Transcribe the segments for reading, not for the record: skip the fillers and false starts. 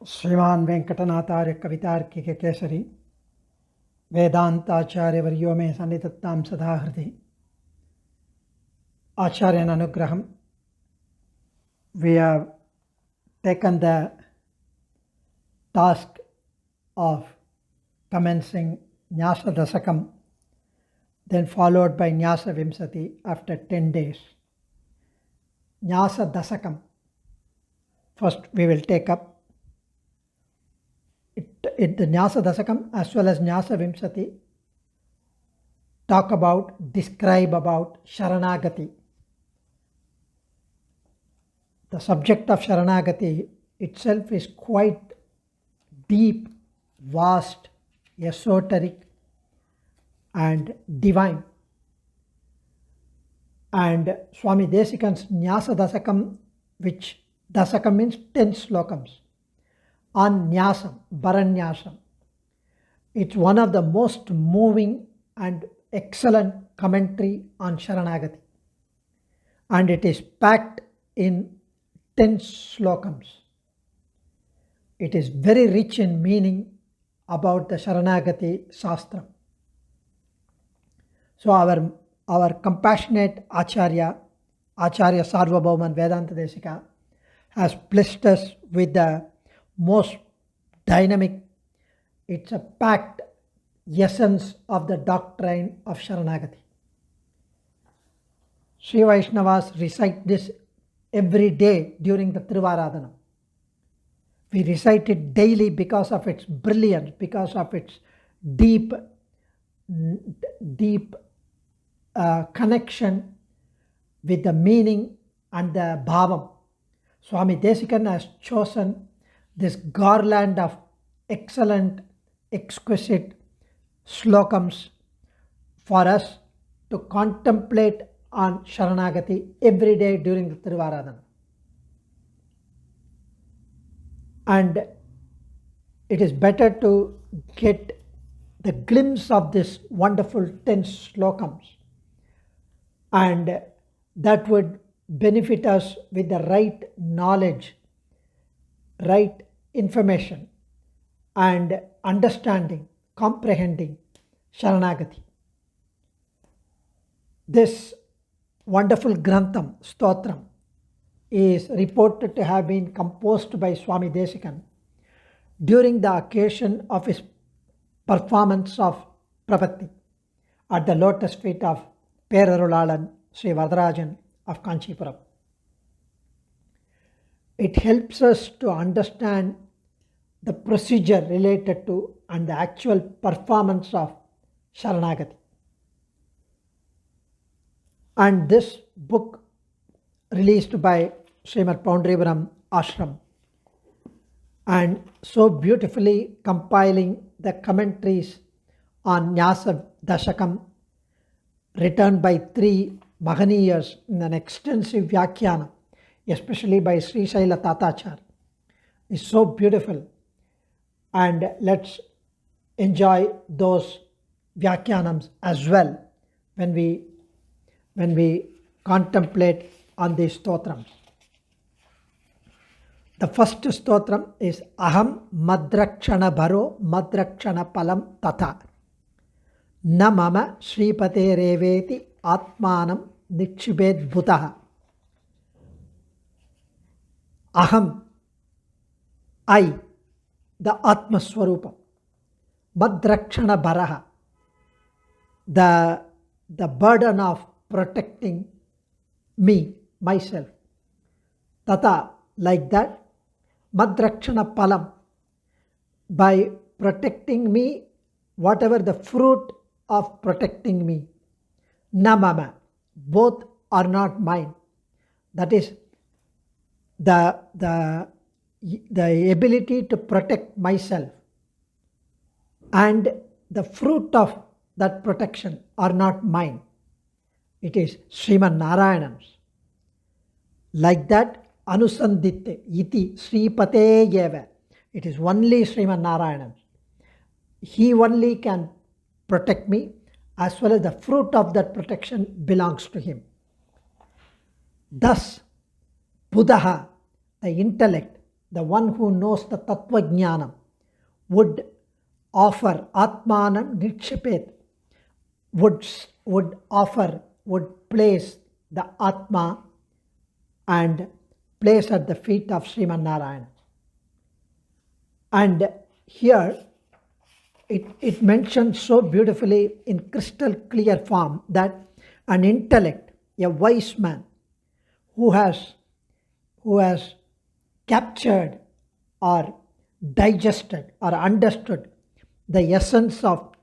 श्रीमान वेंकटनाथार्य कवितार्किक केसरी वेदांताचार्य वर्यो में सन्निधत्तां सदा हृदि Acharyan Anugraham. We have taken the task of commencing Nyaasa Dasakam, then followed by Nyaasa Vimshati after 10 days. Nyaasa Dasakam. First we will take up the Nyaasa Dasakam as well as Nyaasa Vimshati describe about Sharanagati. The subject of Sharanagati itself is quite deep, vast, esoteric and divine. And Swami Desikan's Nyaasa Dasakam, which Dasakam means 10 slokams, on Nyasam, Baranyasam. It's one of the most moving and excellent commentary on Sharanagati. And it is packed in 10 slokams. It is very rich in meaning about the Sharanagati Shastra. So our compassionate Acharya Sarvabhauman Vedanta Desika has blessed us with the most dynamic, it's a packed essence of the doctrine of Sharanagati. Sri Vaishnavas recite this every day during the Thiruvaradhana. We recite it daily because of its brilliance, because of its deep connection with the meaning and the bhavam. Swami Desikan has chosen this garland of excellent, exquisite slokams for us to contemplate on Sharanagati every day during the Thiruvaradhana. And it is better to get the glimpse of this wonderful 10 slokams, and that would benefit us with the right knowledge, right information and understanding, comprehending Sharanagati. This wonderful Grantham, Stotram, is reported to have been composed by Swami Desikan during the occasion of his performance of Prapatti at the lotus feet of Perarulalan Sri Varadarajan of Kanchipuram. It helps us to understand the procedure related to and the actual performance of Sharanagati. And this book, released by Srimad Vangipuram Ashram, and so beautifully compiling the commentaries on Nyaasa Dasakam, written by 3 Mahaniyas in an extensive Vyakhyana, especially by Sri Shaila Tatachar, is so beautiful. And let's enjoy those Vyakhyanams as well when we contemplate on these stotrams. The first stotram is Aham Madrakshana Bharo Madrakshana Palam Tata Na Mama Sripate Reveti Atmanam Nikshibed Bhutaha. Aham, I, the Atma Swarupa. Madrakshana Bharaha, the burden of protecting me, myself. Tata, like that. Madrakshana Palam, by protecting me, whatever the fruit of protecting me. Namama, both are not mine. That is the ability to protect myself and the fruit of that protection are not mine. It is Sriman Narayanan's. Like that, Anusanditte iti Sripate Yeva. It is only Sriman Narayanan's. He only can protect me, as well as the fruit of that protection belongs to him. Thus, Buddha, the intellect, the one who knows the Tattva Jnanam, would offer Atmanam Nikshipet, would place the Atma and place at the feet of Sriman Narayana. And here it mentions so beautifully in crystal clear form that an intellect, a wise man who has captured or digested or understood the essence of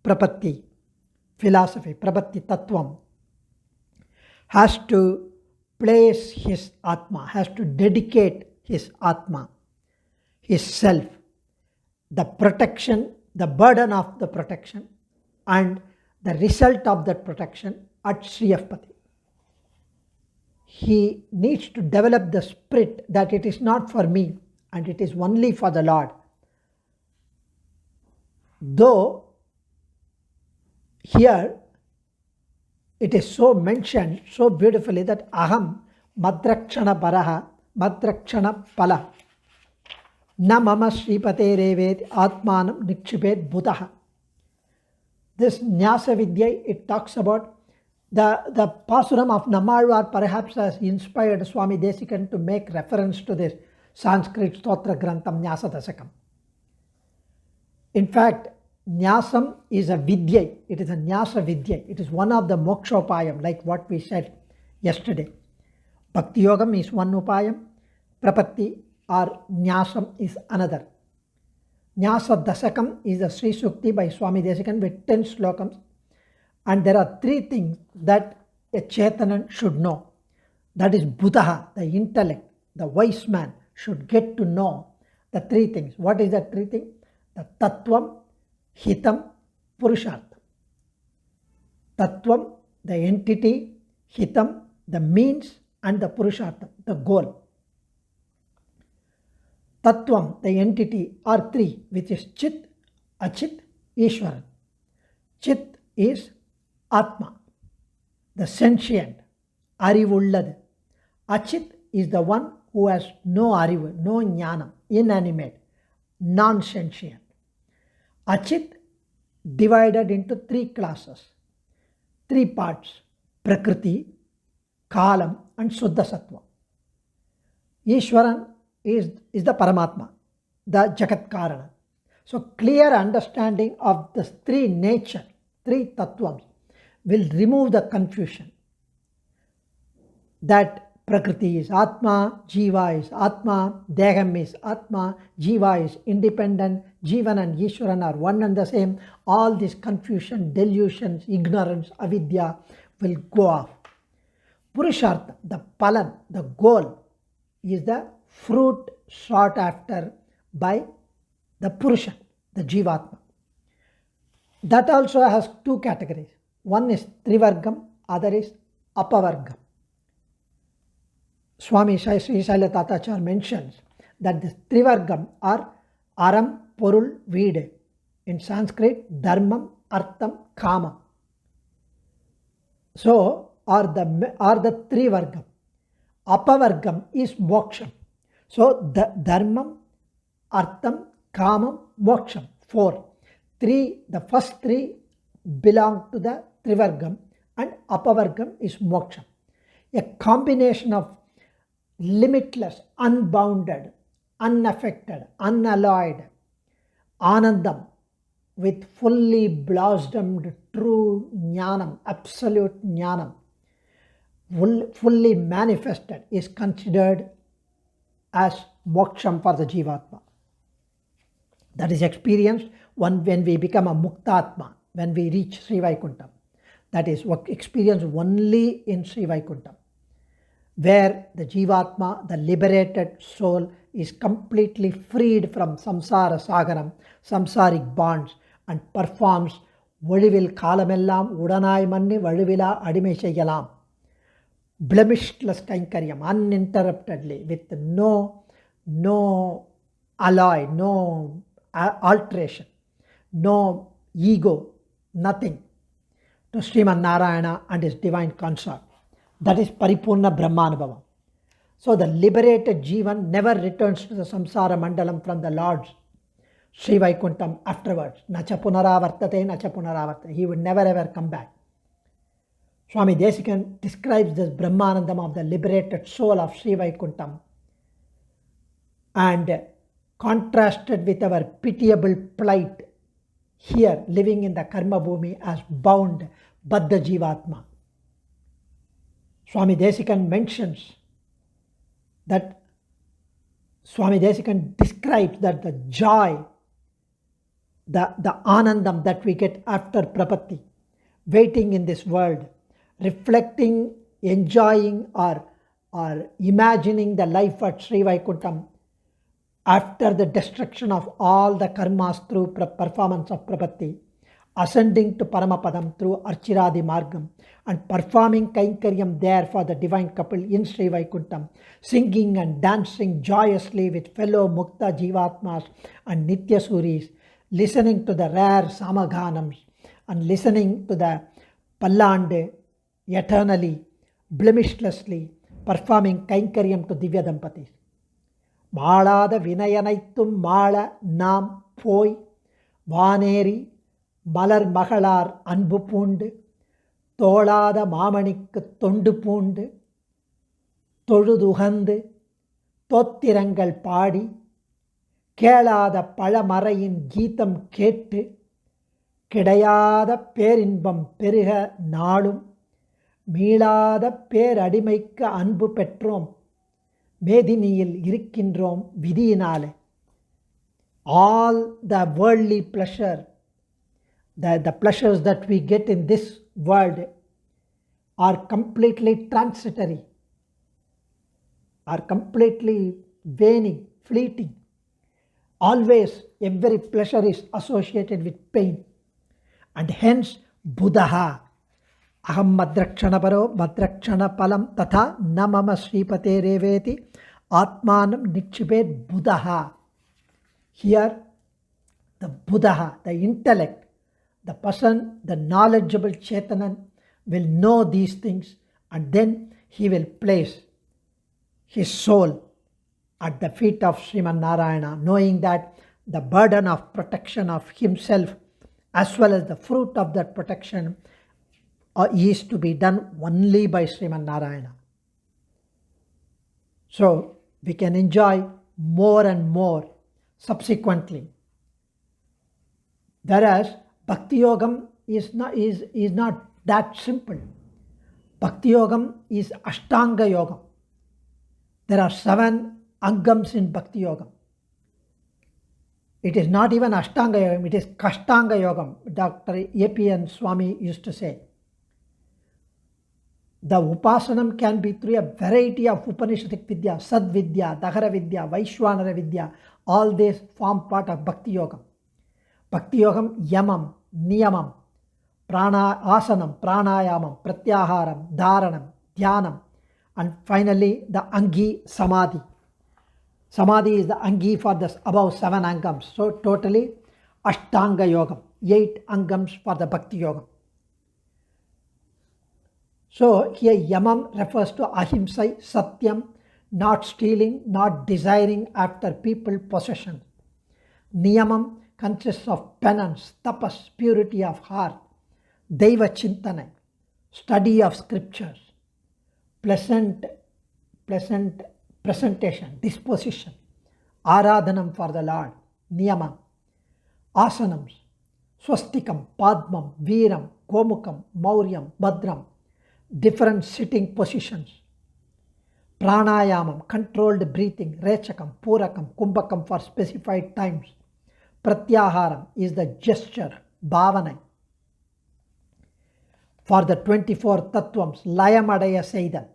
Prapatti philosophy, Prapatti Tattvam, has to place his Atma, has to dedicate his Atma, his self, the protection, the burden of the protection, and the result of that protection at Sriyapati. He needs to develop the spirit that it is not for me and it is only for the Lord. Though here it is so mentioned so beautifully that aham madrakshana paraha madrakshana pala na mama Sripate revet atmanam nikshipet bhutaha. This Nyaasa Vidya, it talks about the Pasuram of Nammalvar perhaps has inspired Swami Desikan to make reference to this Sanskrit Stotra Grantham Nyaasa Dasakam. In fact, Nyasam is a Vidya, it is a Nyaasa Vidya, it is one of the Mokshopayam, like what we said yesterday. Bhakti Yogam is one Upayam, Prapatti or Nyasam is another. Nyaasa Dasakam is a Sri Sukti by Swami Desikan with 10 slokams, and there are 3 things that a Chetanan should know. That is Bhutaha, the intellect, the wise man should get to know the 3 things. What is that 3 things? The Tattvam, Hitam, Purushartham. Tattvam, the entity, Hitam, the means, and the Purushartham, the goal. Tattvam, the entity, are 3, which is Chit, Achit, Ishwaran. Chit is Atma, the sentient, Arivulladu. Achit is the one who has no Arivu, no Jnanam, inanimate, non-sentient. Achit divided into 3 classes, 3 parts: Prakriti, Kalam, and Suddha Sattva. Ishwaran is the Paramatma, the Jagat Karana. So clear understanding of the 3 nature, 3 tattvams will remove the confusion that Prakriti is Atma, Jiva is Atma, Deham is Atma, Jiva is independent, Jivan and Ishwaran are one and the same. All this confusion, delusions, ignorance, avidya will go off. Purushartha, the palan, the goal, is the fruit sought after by the Purusha, the Jivatma. That also has 2 categories. One is Trivargam, other is Apavargam. Swami Sri Shaila Tatachar mentions that the Trivargam are Aram, Porul, Veede. In Sanskrit, Dharmam, Artham, Kama. So, are the Trivargam. Apavargam is Moksham. So, the Dharmam, Artham, Kamam, Moksham, 4. The first 3 belong to the Trivargam and Apavargam is Moksham. A combination of limitless, unbounded, unaffected, unalloyed Anandam with fully blossomed true Jnanam, absolute Jnanam, fully manifested, is considered as Moksham for the Jivatma. That is experienced when we become a Muktatma, when we reach Sri Vaikuntham. That is experienced only in Sri Vaikuntham, where the Jivatma, the liberated soul, is completely freed from samsara sagaram, samsaric bonds, and performs Vadivil Kalamellam Udanai Manni Vadivila Adime Seyyalam, blemishless Kainkaryam, uninterruptedly, with no alloy, no alteration, no ego, nothing, to Sriman Narayana and his divine consort. That is Paripurna Brahmanubhavam. So the liberated Jivan never returns to the samsara mandalam from the Lord's Sri Vaikuntham afterwards. Nacha punaravartate, nacha punaravartate. He would never ever come back. Swami Desikan describes this Brahmanandam of the liberated soul of Sri Vaikuntham and contrasted with our pitiable plight here living in the Karma Bhumi as bound Baddha Jivatma. Swami Desikan mentions that Swami Desikan describes that the joy, the anandam that we get after prapatti, waiting in this world, reflecting, enjoying or imagining the life at Sri Vaikuntham after the destruction of all the karmas through performance of prapatti, ascending to Paramapadam through Archiradi Margam and performing Kainkaryam there for the divine couple in Sri Vaikuntham, singing and dancing joyously with fellow Mukta Jivatmas and Nitya Suris, listening to the rare Samaganams and listening to the Pallande eternally, blemishlessly, performing Kainkaryam to Divya Dampatis. மாளாத வினயனைத்தும் மாள நாம் போய் வானேரி மலர் மகளார் அன்பு பூண்டு தோளாத மாமணிக்கு தொண்டு பூண்டு தொழுதுகந்து தோத்திரங்கள் பாடி கேளாத பழமறையின் கீதம் கேட்டு கிடையாத பேரின்பம் பெருக நாளும் மீளாத பேரடிமைக்கு அன்பு பெற்றோம் மேதினியில் இருக்கின்றோம் விதியினாலே. All the worldly pleasure, the pleasures that we get in this world are completely transitory, are completely waning, fleeting. Always every pleasure is associated with pain, and hence Buddha aham madrakshana paro madrakshana palam tatha na mama Sripate reveti atmanam nikshipet Buddha. Here the Buddha, the intellect, the person, the knowledgeable Chetanan will know these things, and then he will place his soul at the feet of Sriman Narayana, knowing that the burden of protection of himself as well as the fruit of that protection is to be done only by Sriman Narayana. So we can enjoy more and more subsequently. Whereas Bhakti Yogam is not that simple. Bhakti Yogam is Ashtanga Yogam. There are 7 Angams in Bhakti Yogam. It is not even Ashtanga Yogam, it is Kashtanga Yogam, Dr. A.P.N. Swami used to say. The Upasanam can be through a variety of Upanishadic Vidya, Sad Vidya, Dahara Vidya, Vaishwanara Vidya. All these form part of Bhakti Yogam. Bhakti Yogam, Yamam, Niyamam, Asanam, Pranayamam, Pratyaharam, Dharanam, Dhyanam, and finally the Angi Samadhi. Samadhi is the Angi for the above 7 Angams. So totally Ashtanga Yogam, 8 Angams for the Bhakti Yogam. So here Yamam refers to Ahimsai, Satyam, not stealing, not desiring after people possession. Niyamam consists of penance, tapas, purity of heart, Deva Chintana, study of scriptures, pleasant presentation, disposition, Aradhanam for the Lord, Niyamam, Asanams, Swastikam, Padmam, Veeram, Gomukam, Mauryam, Bhadram, different sitting positions. Pranayamam, controlled breathing, Rechakam, Purakam, Kumbhakam for specified times. Pratyaharam is the gesture, Bhavana. For the 24 Tattvams, Layamadaya Seidal.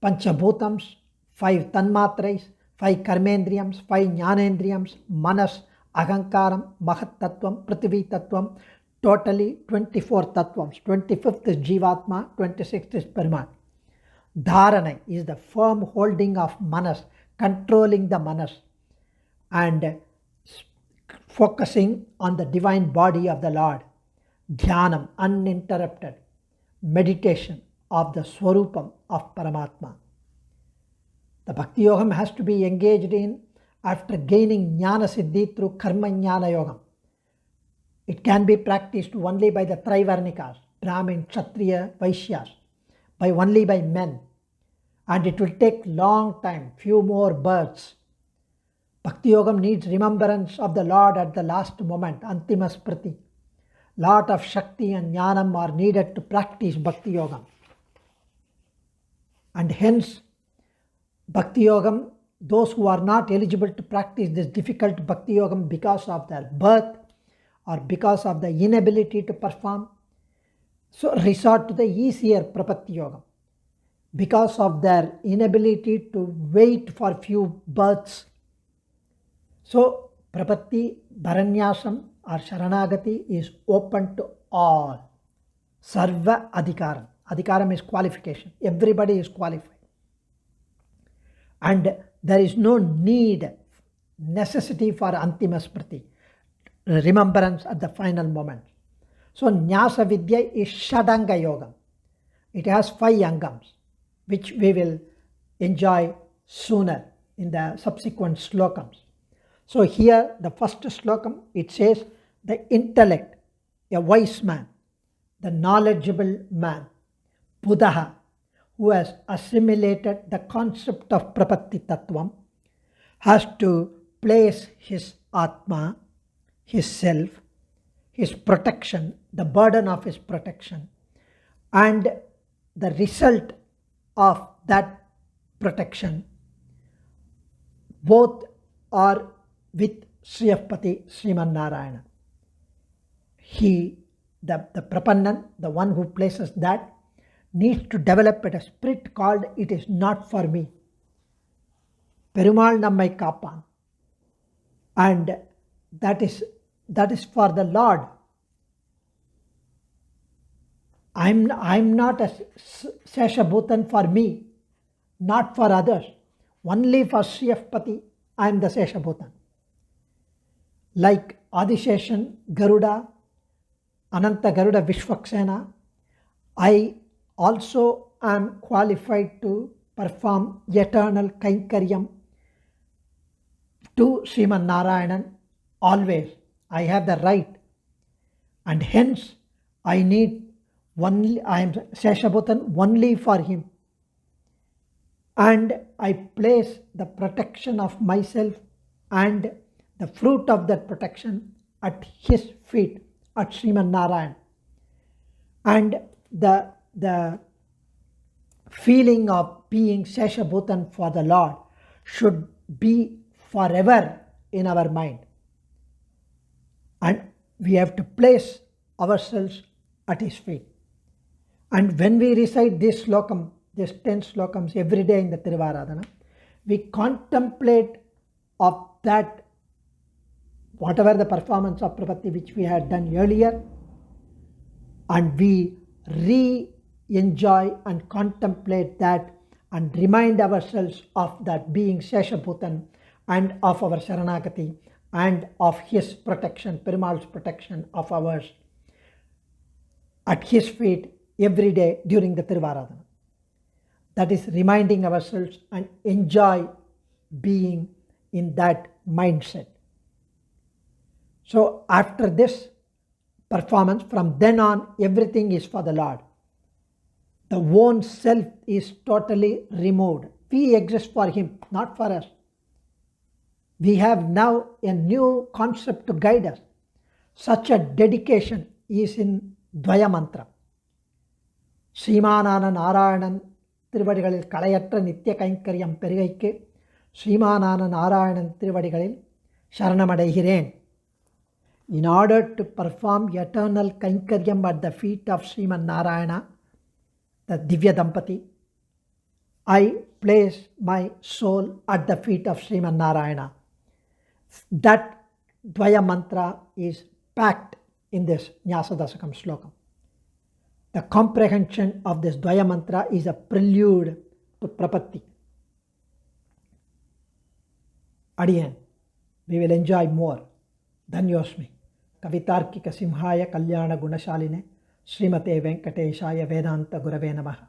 Panchabhutams, 5 Tanmatrais, 5 Karmendriyams, 5 Jnanendriyams, Manas, Ahankaram, Mahat Tattvam, Prithvi Tattvam, totally 24 Tattvams. 25th is Jivatma, 26th is Paramat. Dharana is the firm holding of Manas, controlling the Manas and focusing on the divine body of the Lord. Dhyanam, uninterrupted meditation of the Swarupam of Paramatma. The Bhakti Yogam has to be engaged in after gaining Jnana Siddhi through Karma Jnana Yogam. It can be practiced only by the Trivarnikas, Brahmin, Kshatriya, Vaishyas, only by men. And it will take long time, few more births. Bhakti Yogam needs remembrance of the Lord at the last moment, Antima Spriti. Lot of Shakti and Jnanam are needed to practice Bhakti Yogam. And hence, Bhakti Yogam, those who are not eligible to practice this difficult Bhakti Yogam because of their birth or because of the inability to perform, so resort to the easier Prapatti Yogam. Because of their inability to wait for few births. So, Prapatti, Bharanyasam or Sharanagati is open to all. Sarva Adhikaram. Adhikaram is qualification. Everybody is qualified. And there is no necessity for Antima Smriti, remembrance at the final moment. So, Nyaasa Vidya is Shadanga Yoga. It has 5 Angams, which we will enjoy sooner in the subsequent slokams. So here the first slokam, it says the intellect, a wise man, the knowledgeable man, Buddha, who has assimilated the concept of Prapatti Tattvam, has to place his Atma, his self, his protection, the burden of his protection, and the result of that protection, both are with Sriyapati Sriman Narayana. He, the Prapannan, the one who places that, needs to develop a spirit called it is not for me. Perumal Nammai Kapan. And that is for the Lord. I'm not a Seshabhutan for me, not for others. Only for Sriyapati, I am the Seshabhutan. Like Adisheshan, Garuda, Ananta Garuda Vishwaksena, I also am qualified to perform eternal Kainkaryam to Sriman Narayanan always. I have the right. And hence, I am Seshabhutan only for him. And I place the protection of myself and the fruit of that protection at his feet, at Sriman Narayan. And the feeling of being Seshabhutan for the Lord should be forever in our mind. And we have to place ourselves at his feet. And when we recite this slokam, these 10 slokams every day in the Thiruvaradhana, we contemplate of that, whatever the performance of Prapatti which we had done earlier, and we re-enjoy and contemplate that and remind ourselves of that being Seshabhutan and of our Sharanagati and of his protection, Perumal's protection of ours at his feet every day during the Thiruvaradhana. That is reminding ourselves and enjoy being in that mindset. So after this performance, from then on, everything is for the Lord. The own self is totally removed. We exist for him, not for us. We have now a new concept to guide us. Such a dedication is in Dvaya Mantra. Srimanana Narayanan Thiruvadigale Kalayatra Nitya Kainkaryam Perigaike Srimanana Narayanan Thiruvadigale Sharanam Adaihiren. In order to perform eternal Kainkaryam at the feet of Sriman Narayana, the Divya Dampati, I place my soul at the feet of Sriman Narayana. That Dvaya Mantra is packed in this Nyaasa Dasakam Slokam. The comprehension of this Dvaya Mantra is a prelude to Prapatti. Adiyen, we will enjoy more. Dhanyosmi. Kavitarkika Simhaya Kalyana Gunashaline Srimathe Venkateshaya Vedanta Gurave Namaha.